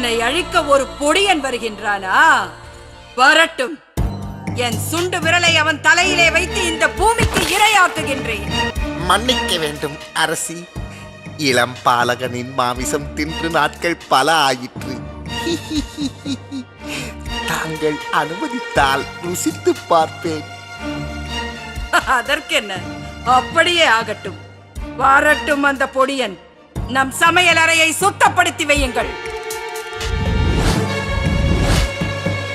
என்னை அழிக்க ஒரு பொடியன் வருகின்றானா? வரட்டும், என் சுண்டு விரலை அவன் தலையிலே வைத்து இந்த பூமிக்கு இரையாக்குகின்றேன். மன்னிக்க வேண்டும் அரசி, இளம் பாலகனின் மாமிசம் தின்று நாட்கள் பல ஆயிற்று. தாங்கள் அனுமதித்தால் ருசித்து பார்ப்பேன். அதற்கென்ன, அப்படியே ஆகட்டும். வரட்டும் அந்த பொடியன். நம் சமையல் அறையை சுத்தப்படுத்தி வையுங்கள்.